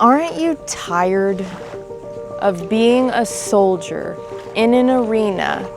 Aren't you tired of being a soldier in an arena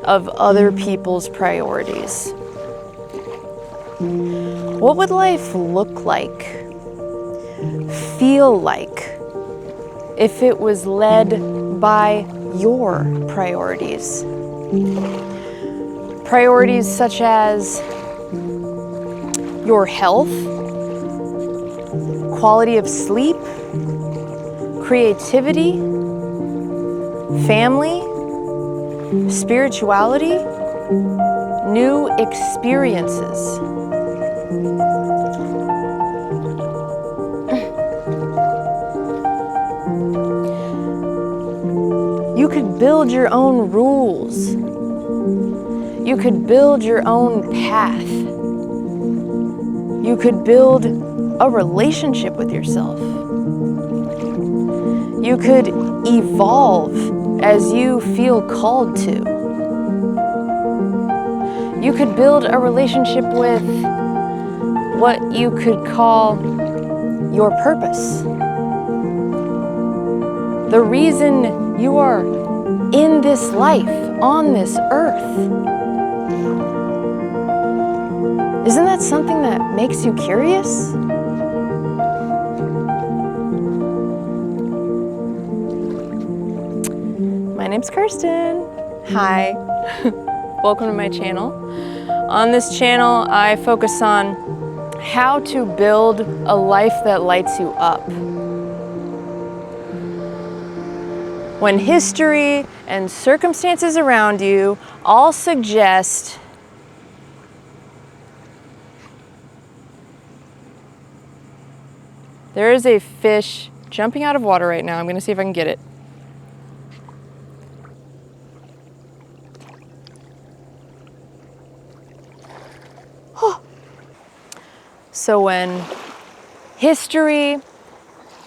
of other people's priorities? What would life look like, feel like, if it was led by your priorities? Priorities such as your health, quality of sleep, creativity, family, spirituality, new experiences. You could build your own rules. You could build your own path. You could build a relationship with yourself. You could evolve as you feel called to. You could build a relationship with what you could call your purpose. The reason you are in this life, on this earth. Isn't that something that makes you curious? My name's Kirsten. Hi. Welcome to my channel. On this channel, I focus on how to build a life that lights you up. When history and circumstances around you all suggest there is a fish jumping out of water right now. I'm going to see if I can get it. So when history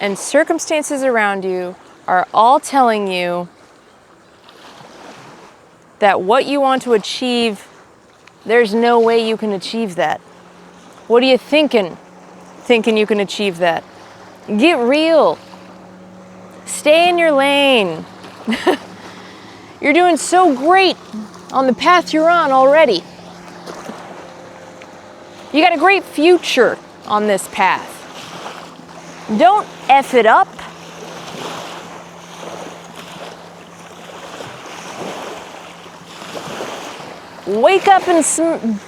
and circumstances around you are all telling you that what you want to achieve, there's no way you can achieve that. What are you thinking you can achieve that? Get real. Stay in your lane. You're doing so great on the path you're on already. You got a great future on this path. Don't F it up. Wake up and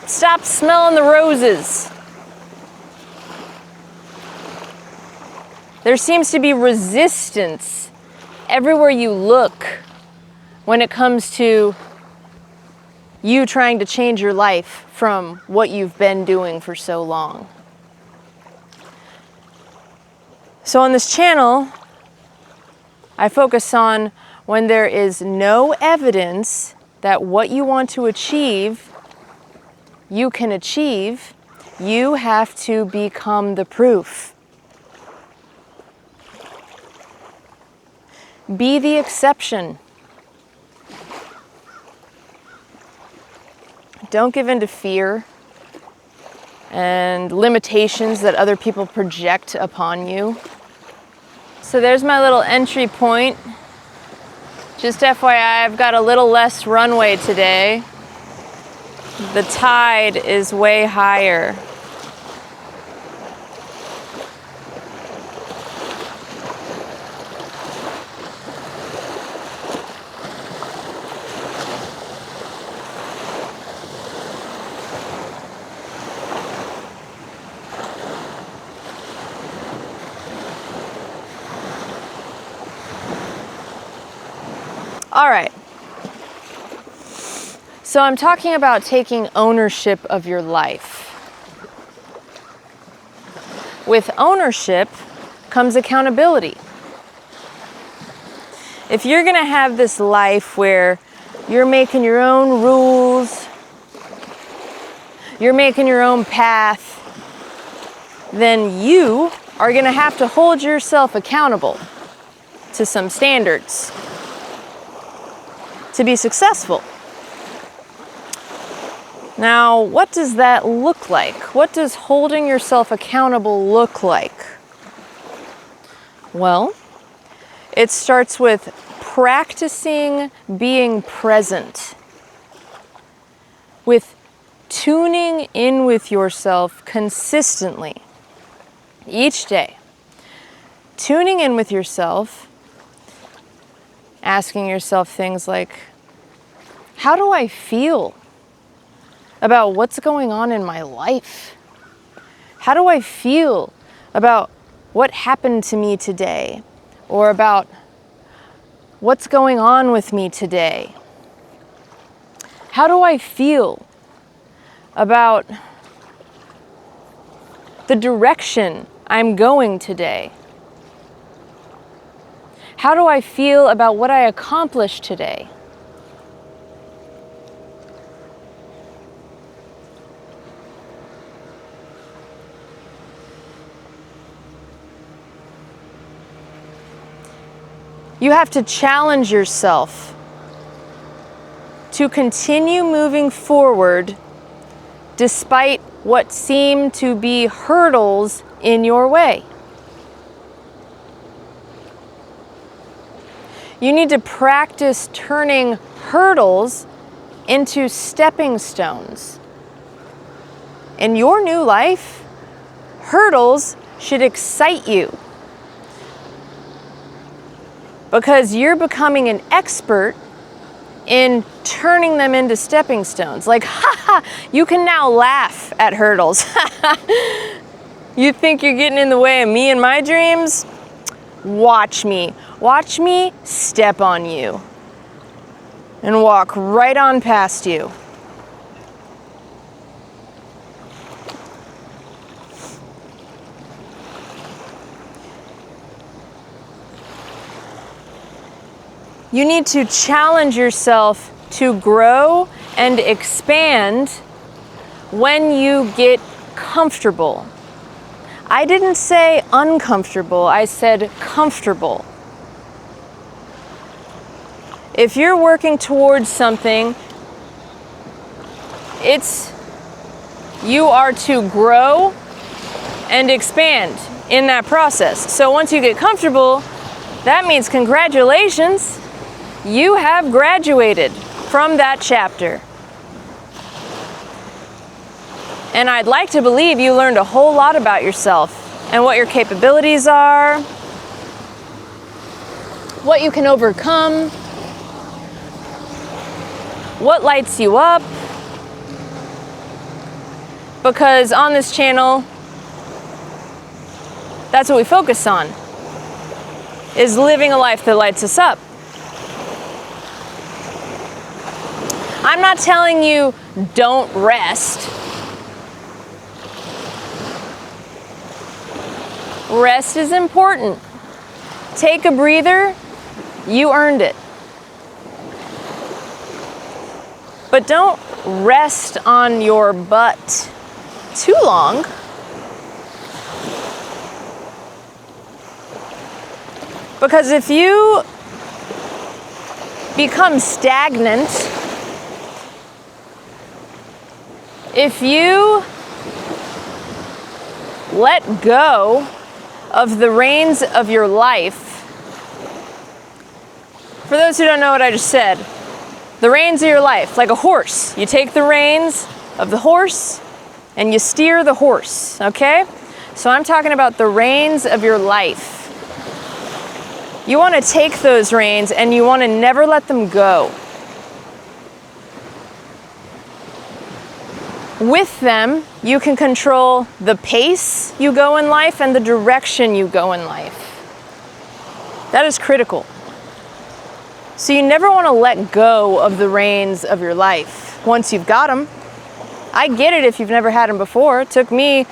stop smelling the roses. There seems to be resistance everywhere you look when it comes to you trying to change your life from what you've been doing for so long. So on this channel, I focus on when there is no evidence that what you want to achieve, you can achieve, you have to become the proof. Be the exception. Don't give in to fear and limitations that other people project upon you. So there's my little entry point. Just FYI, I've got a little less runway today. The tide is way higher. All right, so I'm talking about taking ownership of your life. With ownership comes accountability. If you're gonna have this life where you're making your own rules, you're making your own path, then you are gonna have to hold yourself accountable to some standards to be successful. Now, what does that look like? What does holding yourself accountable look like? Well, it starts with practicing being present, with tuning in with yourself consistently each day. Tuning in with yourself, asking yourself things like, how do I feel about what's going on in my life? How do I feel about what happened to me today? Or about what's going on with me today? How do I feel about the direction I'm going today? How do I feel about what I accomplished today? You have to challenge yourself to continue moving forward despite what seem to be hurdles in your way. You need to practice turning hurdles into stepping stones. In your new life, hurdles should excite you because you're becoming an expert in turning them into stepping stones. Like, haha, you can now laugh at hurdles. You think you're getting in the way of me and my dreams? Watch me. Watch me step on you and walk right on past you. You need to challenge yourself to grow and expand when you get comfortable. I didn't say uncomfortable, I said comfortable. If you're working towards something, you are to grow and expand in that process. So once you get comfortable, that means congratulations. You have graduated from that chapter. And I'd like to believe you learned a whole lot about yourself and what your capabilities are, what you can overcome, what lights you up. Because on this channel, that's what we focus on, is living a life that lights us up. I'm not telling you don't rest. Rest is important. Take a breather. You earned it. But don't rest on your butt too long. Because if you become stagnant, if you let go of the reins of your life, for those who don't know what I just said, the reins of your life, like a horse. You take the reins of the horse and you steer the horse, okay? So I'm talking about the reins of your life. You want to take those reins and you want to never let them go. With them, you can control the pace you go in life and the direction you go in life. That is critical. So you never want to let go of the reins of your life once you've got them. I get it if you've never had them before. It took me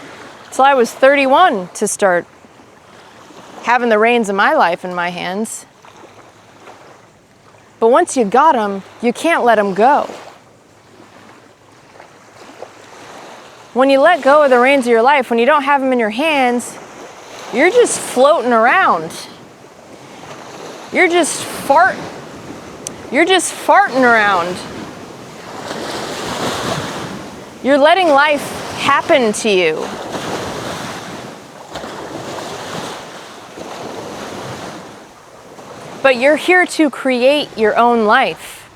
till I was 31 to start having the reins of my life in my hands. But once you got them, you can't let them go. When you let go of the reins of your life, when you don't have them in your hands, you're just floating around. You're just farting around. You're letting life happen to you. but you're here to create your own life.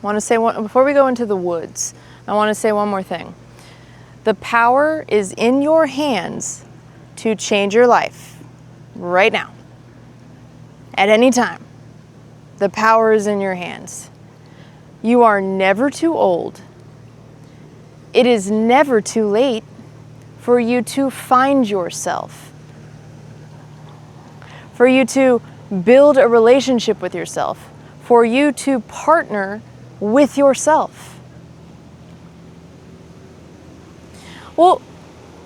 Before we go into the woods, I want to say one more thing. The power is in your hands to change your life right now, at any time. The power is in your hands. You are never too old. It is never too late for you to find yourself, for you to build a relationship with yourself, for you to partner with yourself. Well,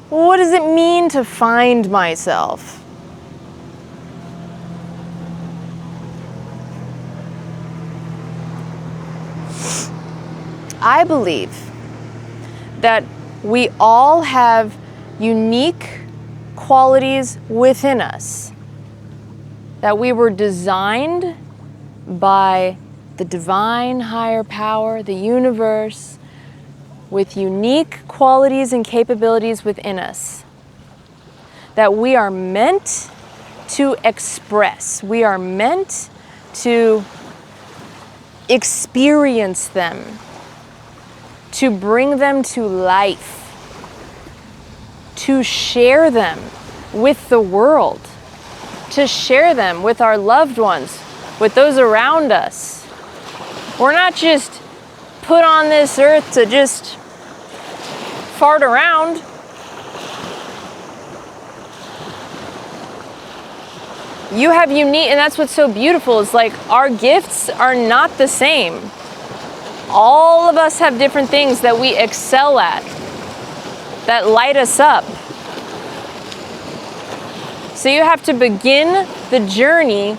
what does it mean to find myself? I believe that we all have unique qualities within us, that we were designed by the divine higher power, the universe, with unique qualities and capabilities within us, that we are meant to express, we are meant to experience them, to bring them to life, to share them with the world, to share them with our loved ones, with those around us. We're not just put on this earth to just fart around. You have unique, and that's what's so beautiful, is like our gifts are not the same. All of us have different things that we excel at, that light us up. So you have to begin the journey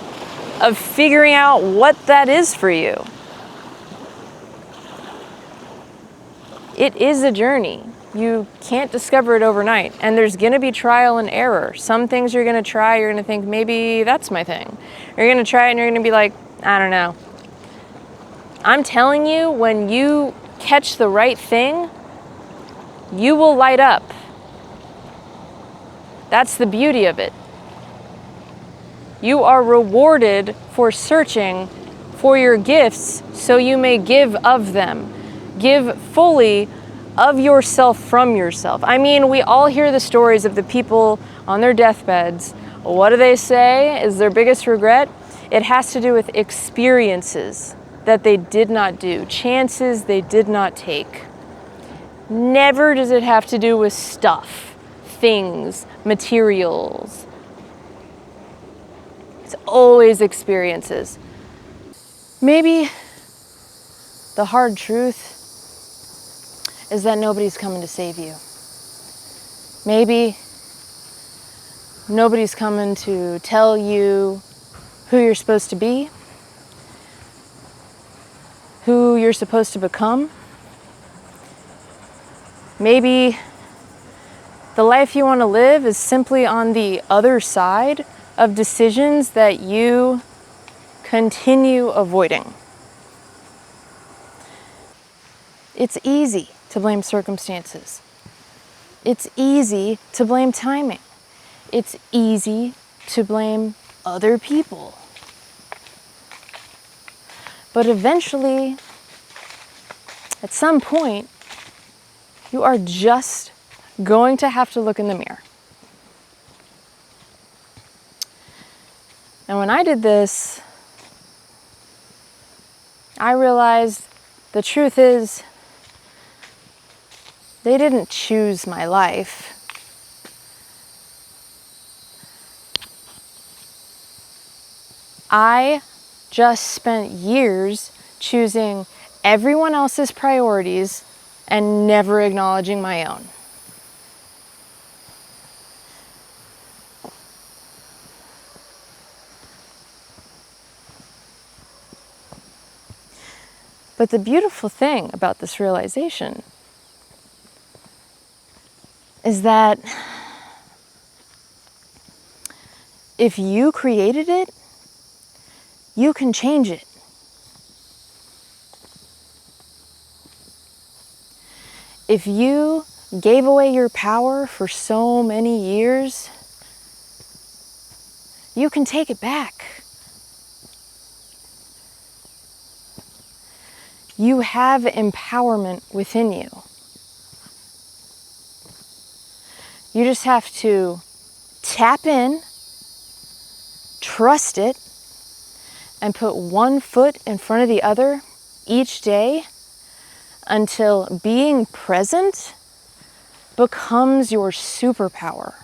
of figuring out what that is for you. It is a journey. You can't discover it overnight. And there's going to be trial and error. Some things you're going to try, you're going to think, maybe that's my thing. You're going to try it and you're going to be like, I don't know. I'm telling you, when you catch the right thing, you will light up. That's the beauty of it. You are rewarded for searching for your gifts so you may give of them. Give fully of yourself from yourself. I mean, we all hear the stories of the people on their deathbeds. What do they say is their biggest regret? It has to do with experiences that they did not do, chances they did not take. Never does it have to do with stuff, things, materials. It's always experiences. Maybe the hard truth is that nobody's coming to save you. Maybe nobody's coming to tell you who you're supposed to be, who you're supposed to become. Maybe the life you want to live is simply on the other side of decisions that you continue avoiding. It's easy to blame circumstances. It's easy to blame timing. It's easy to blame other people. But eventually, at some point, you are just going to have to look in the mirror. And when I did this, I realized the truth is, they didn't choose my life. I just spent years choosing everyone else's priorities and never acknowledging my own. But the beautiful thing about this realization is that if you created it, you can change it. If you gave away your power for so many years, you can take it back. You have empowerment within you. You just have to tap in, trust it, and put one foot in front of the other each day until being present becomes your superpower.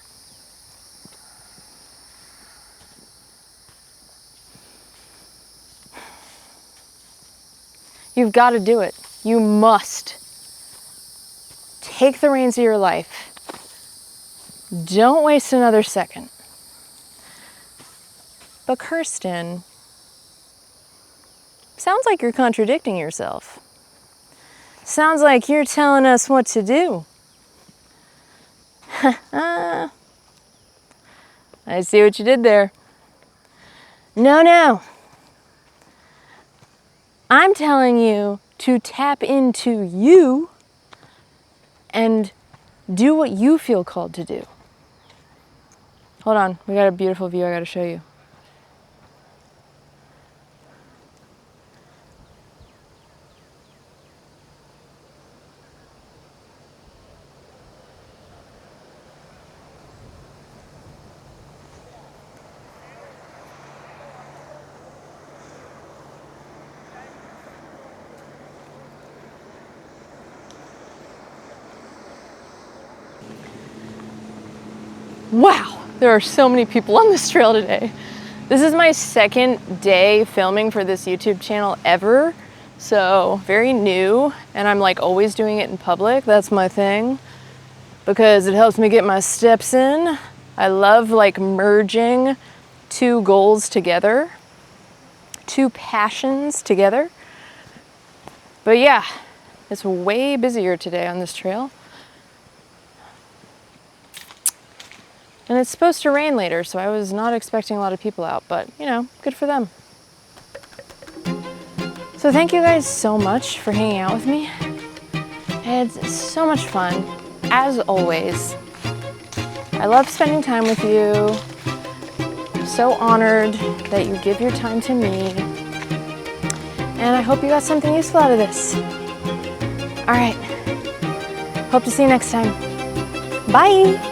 You've got to do it. You must. Take the reins of your life. Don't waste another second. But Kirsten, sounds like you're contradicting yourself. Sounds like you're telling us what to do. I see what you did there. No. I'm telling you to tap into you and do what you feel called to do. Hold on, we got a beautiful view I gotta show you. Wow, there are so many people on this trail today. This is my second day filming for this YouTube channel ever, so very new, and I'm like always doing it in public. That's my thing because it helps me get my steps in. I love like merging two goals together, two passions together. But yeah, it's way busier today on this trail. And it's supposed to rain later, so I was not expecting a lot of people out, but you know, good for them. So thank you guys so much for hanging out with me. It's so much fun, as always. I love spending time with you. I'm so honored that you give your time to me. And I hope you got something useful out of this. All right, hope to see you next time. Bye.